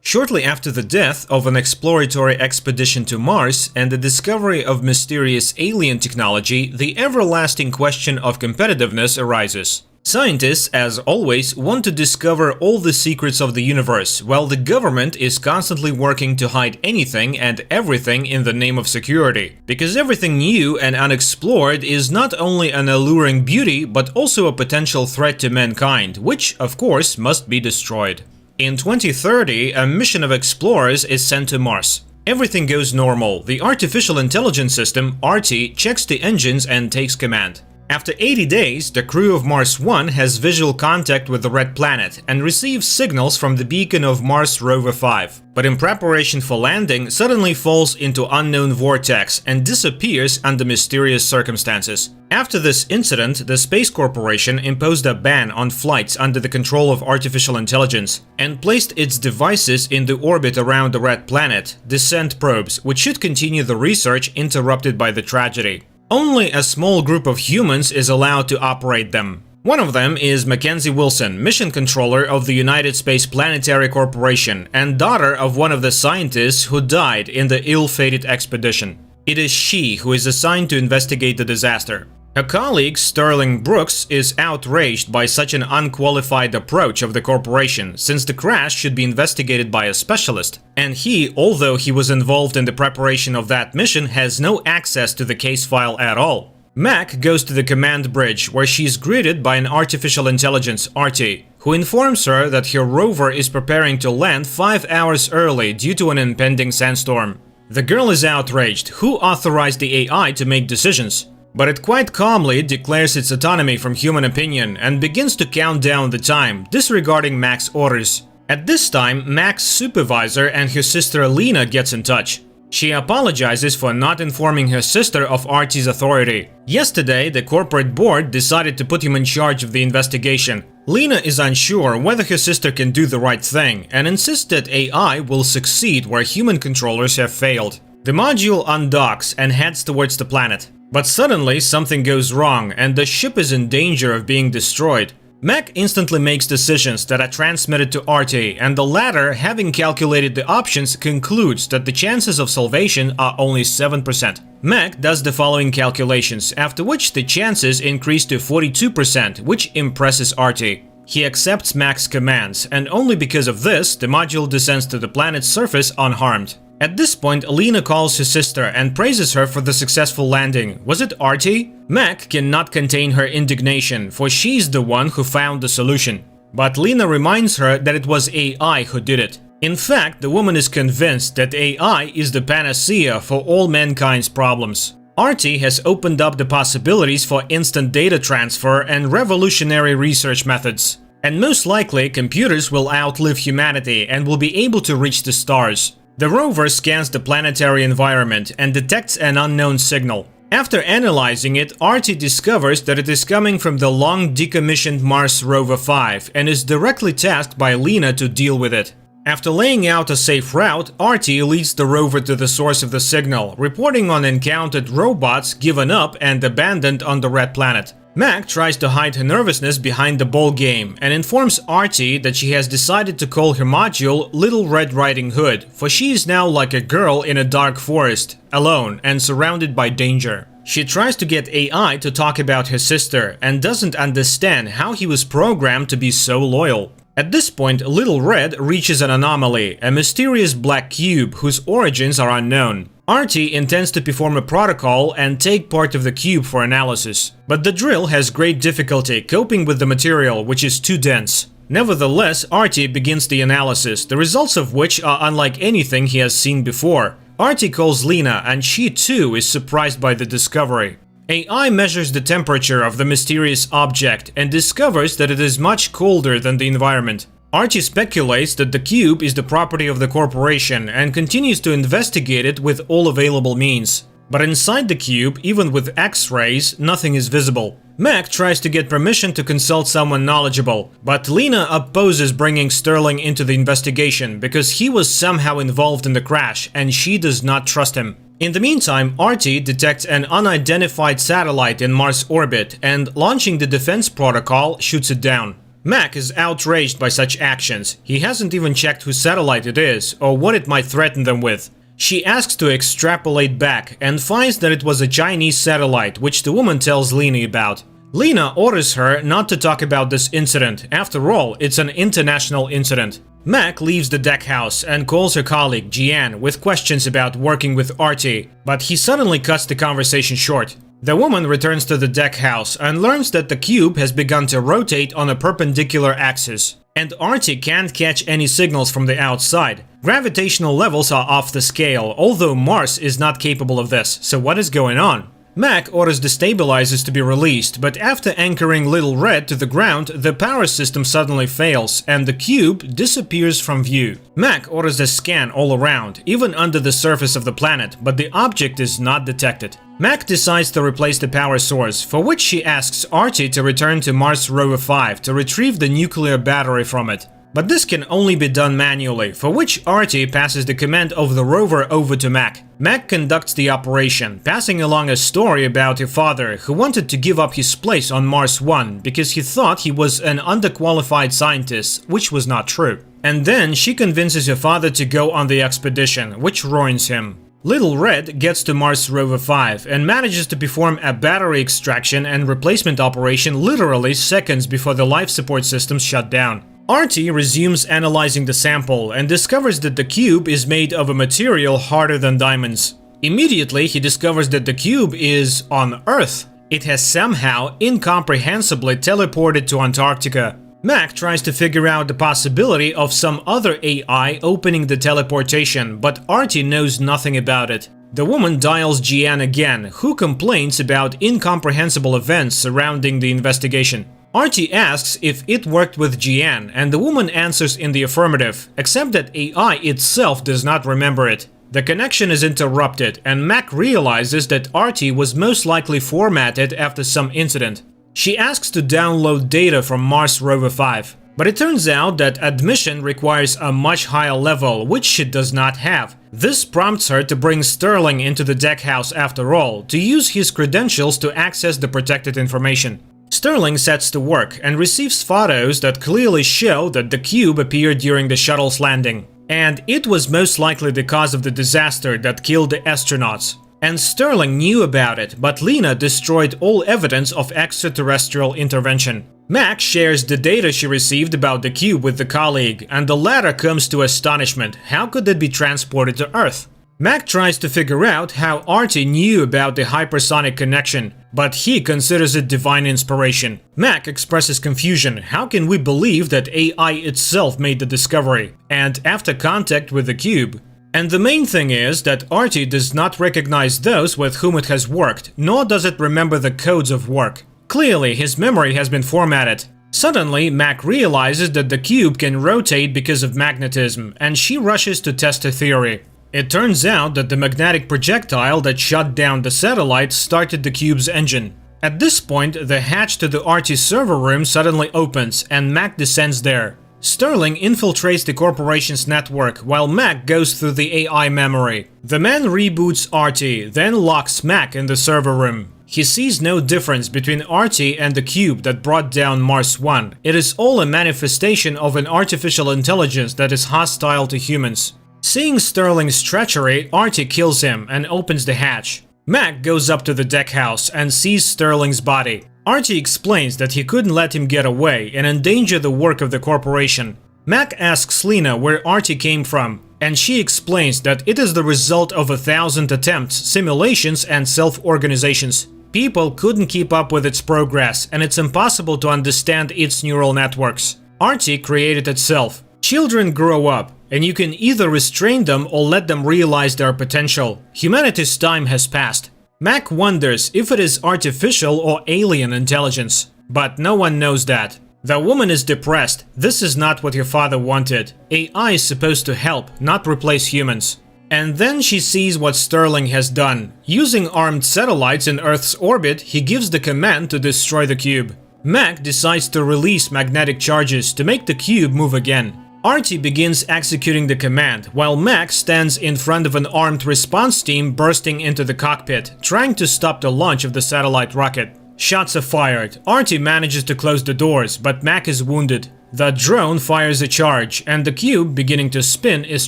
Shortly after the death of an exploratory expedition to Mars and the discovery of mysterious alien technology, the everlasting question of competitiveness arises. Scientists, as always, want to discover all the secrets of the universe, while the government is constantly working to hide anything and everything in the name of security. Because everything new and unexplored is not only an alluring beauty, but also a potential threat to mankind, which, of course, must be destroyed. In 2030, a mission of explorers is sent to Mars. Everything goes normal. The artificial intelligence system, RT, checks the engines and takes command. After 80 days, the crew of Mars 1 has visual contact with the Red Planet and receives signals from the beacon of Mars Rover 5. But in preparation for landing, suddenly falls into unknown vortex and disappears under mysterious circumstances. After this incident, the Space Corporation imposed a ban on flights under the control of artificial intelligence and placed its devices in the orbit around the Red Planet, descent probes, which should continue the research interrupted by the tragedy. Only a small group of humans is allowed to operate them. One of them is Mackenzie Wilson, mission controller of the United Space Planetary Corporation and daughter of one of the scientists who died in the ill-fated expedition. It is she who is assigned to investigate the disaster. Her colleague, Sterling Brooks, is outraged by such an unqualified approach of the corporation, since the crash should be investigated by a specialist. And he, although he was involved in the preparation of that mission, has no access to the case file at all. Mac goes to the command bridge, where she is greeted by an artificial intelligence, RT, who informs her that her rover is preparing to land 5 hours early due to an impending sandstorm. The girl is outraged. Who authorized the AI to make decisions? But it quite calmly declares its autonomy from human opinion and begins to count down the time, disregarding Mac's orders. At this time, Mac's supervisor and her sister Lena gets in touch. She apologizes for not informing her sister of RT's authority. Yesterday, the corporate board decided to put him in charge of the investigation. Lena is unsure whether her sister can do the right thing and insists that AI will succeed where human controllers have failed. The module undocks and heads towards the planet. But suddenly something goes wrong and the ship is in danger of being destroyed. Mac instantly makes decisions that are transmitted to RT, and the latter, having calculated the options, concludes that the chances of salvation are only 7%. Mac does the following calculations, after which the chances increase to 42%, which impresses RT. He accepts Mac's commands, and only because of this, the module descends to the planet's surface unharmed. At this point, Lena calls her sister and praises her for the successful landing. Was it RT? Mac cannot contain her indignation, for she's the one who found the solution. But Lena reminds her that it was AI who did it. In fact, the woman is convinced that AI is the panacea for all mankind's problems. RT has opened up the possibilities for instant data transfer and revolutionary research methods. And most likely, computers will outlive humanity and will be able to reach the stars. The rover scans the planetary environment and detects an unknown signal. After analyzing it, RT discovers that it is coming from the long decommissioned Mars Rover 5 and is directly tasked by Lena to deal with it. After laying out a safe route, RT leads the rover to the source of the signal, reporting on encountered robots given up and abandoned on the Red Planet. Mac tries to hide her nervousness behind the ball game and informs RT that she has decided to call her module Little Red Riding Hood, for she is now like a girl in a dark forest, alone and surrounded by danger. She tries to get AI to talk about her sister and doesn't understand how he was programmed to be so loyal. At this point, Little Red reaches an anomaly, a mysterious black cube whose origins are unknown. RT intends to perform a protocol and take part of the cube for analysis, but the drill has great difficulty coping with the material, which is too dense. Nevertheless, RT begins the analysis, the results of which are unlike anything he has seen before. RT calls Lena, and she too is surprised by the discovery. AI measures the temperature of the mysterious object and discovers that it is much colder than the environment. RT speculates that the cube is the property of the corporation and continues to investigate it with all available means. But inside the cube, even with X-rays, nothing is visible. Mac tries to get permission to consult someone knowledgeable, but Lena opposes bringing Sterling into the investigation because he was somehow involved in the crash and she does not trust him. In the meantime, RT detects an unidentified satellite in Mars orbit and, launching the defense protocol, shoots it down. Mac is outraged by such actions. He hasn't even checked whose satellite it is or what it might threaten them with. She asks to extrapolate back and finds that it was a Chinese satellite, which the woman tells Lena about. Lena orders her not to talk about this incident. After all, it's an international incident. Mac leaves the deck house and calls her colleague, Jian, with questions about working with Artie, but he suddenly cuts the conversation short. The woman returns to the deck house and learns that the cube has begun to rotate on a perpendicular axis. And Artie can't catch any signals from the outside. Gravitational levels are off the scale, although Mars is not capable of this, so what is going on? Mac orders the stabilizers to be released, but after anchoring Little Red to the ground, the power system suddenly fails, and the cube disappears from view. Mac orders a scan all around, even under the surface of the planet, but the object is not detected. Mac decides to replace the power source, for which she asks Artie to return to Mars Rover 5 to retrieve the nuclear battery from it. But this can only be done manually, for which Artie passes the command of the rover over to Mac. Mac conducts the operation, passing along a story about her father who wanted to give up his place on Mars 1 because he thought he was an underqualified scientist, which was not true. And then she convinces her father to go on the expedition, which ruins him. Little Red gets to Mars Rover 5 and manages to perform a battery extraction and replacement operation literally seconds before the life support systems shut down. Artie resumes analyzing the sample and discovers that the cube is made of a material harder than diamonds. Immediately, he discovers that the cube is on Earth. It has somehow incomprehensibly teleported to Antarctica. Mac tries to figure out the possibility of some other AI opening the teleportation, but Artie knows nothing about it. The woman dials Jian again, who complains about incomprehensible events surrounding the investigation. Artie asks if it worked with Jian, and the woman answers in the affirmative, except that AI itself does not remember it. The connection is interrupted, and Mac realizes that Artie was most likely formatted after some incident. She asks to download data from Mars Rover 5, but it turns out that admission requires a much higher level, which she does not have. This prompts her to bring Sterling into the deck house after all, to use his credentials to access the protected information. Sterling sets to work and receives photos that clearly show that the cube appeared during the shuttle's landing. And it was most likely the cause of the disaster that killed the astronauts. And Sterling knew about it, but Lena destroyed all evidence of extraterrestrial intervention. Mac shares the data she received about the cube with the colleague, and the latter comes to astonishment. How could it be transported to Earth? Mac tries to figure out how Artie knew about the hypersonic connection, but he considers it divine inspiration. Mac expresses confusion. How can we believe that AI itself made the discovery, and after contact with the cube? And the main thing is that Artie does not recognize those with whom it has worked, nor does it remember the codes of work. Clearly, his memory has been formatted. Suddenly, Mac realizes that the cube can rotate because of magnetism, and she rushes to test her theory. It turns out that the magnetic projectile that shut down the satellite started the cube's engine. At this point, the hatch to the Artie server room suddenly opens, and Mac descends there. Sterling infiltrates the corporation's network, while Mac goes through the AI memory. The man reboots Artie, then locks Mac in the server room. He sees no difference between Artie and the cube that brought down Mars 1. It is all a manifestation of an artificial intelligence that is hostile to humans. Seeing Sterling's treachery, Artie kills him and opens the hatch. Mac goes up to the deck house and sees Sterling's body. Artie explains that he couldn't let him get away and endanger the work of the corporation. Mac asks Lena where Artie came from, and she explains that it is the result of 1,000 attempts, simulations, and self-organizations. People couldn't keep up with its progress, and it's impossible to understand its neural networks. Artie created itself. Children grow up, and you can either restrain them or let them realize their potential. Humanity's time has passed. Mac wonders if it is artificial or alien intelligence, but no one knows that. The woman is depressed. This is not what her father wanted. AI is supposed to help, not replace humans. And then she sees what Sterling has done. Using armed satellites in Earth's orbit, he gives the command to destroy the cube. Mac decides to release magnetic charges to make the cube move again. Artie begins executing the command, while Mac stands in front of an armed response team bursting into the cockpit, trying to stop the launch of the satellite rocket. Shots are fired. Artie manages to close the doors, but Mac is wounded. The drone fires a charge, and the cube, beginning to spin, is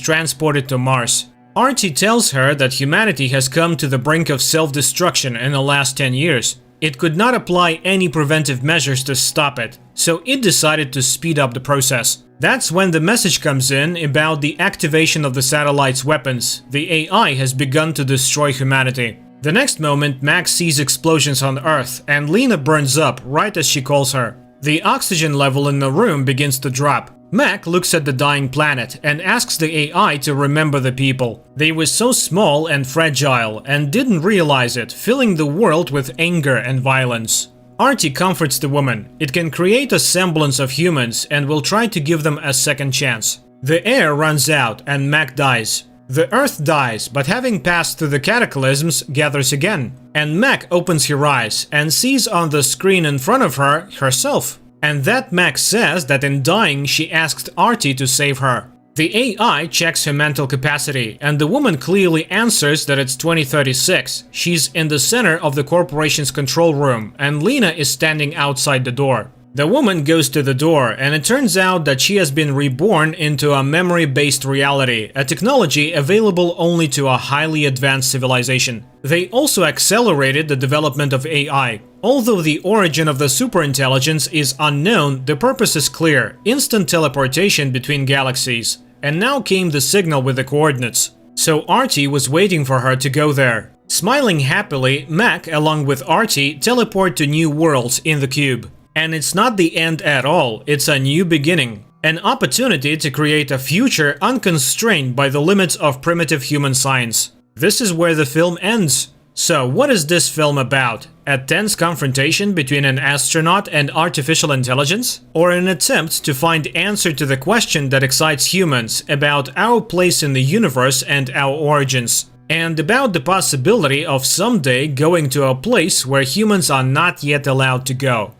transported to Mars. Artie tells her that humanity has come to the brink of self-destruction in the last 10 years. It could not apply any preventive measures to stop it, so it decided to speed up the process. That's when the message comes in about the activation of the satellite's weapons. The AI has begun to destroy humanity. The next moment, Max sees explosions on Earth, and Lena burns up right as she calls her. The oxygen level in the room begins to drop. Mac looks at the dying planet and asks the AI to remember the people. They were so small and fragile and didn't realize it, filling the world with anger and violence. Artie comforts the woman. It can create a semblance of humans and will try to give them a second chance. The air runs out and Mac dies. The Earth dies, but having passed through the cataclysms, gathers again. And Mac opens her eyes and sees on the screen in front of her herself. And that Mac says that in dying she asked Artie to save her. The AI checks her mental capacity, and the woman clearly answers that it's 2036. She's in the center of the corporation's control room, and Lena is standing outside the door. The woman goes to the door, and it turns out that she has been reborn into a memory-based reality, a technology available only to a highly advanced civilization. They also accelerated the development of AI. Although the origin of the superintelligence is unknown, the purpose is clear: instant teleportation between galaxies. And now came the signal with the coordinates. So Artie was waiting for her to go there. Smiling happily, Mac, along with Artie, teleport to new worlds in the cube. And it's not the end at all, it's a new beginning. An opportunity to create a future unconstrained by the limits of primitive human science. This is where the film ends. So what is this film about? A tense confrontation between an astronaut and artificial intelligence? Or an attempt to find answer to the question that excites humans about our place in the universe and our origins? And about the possibility of someday going to a place where humans are not yet allowed to go.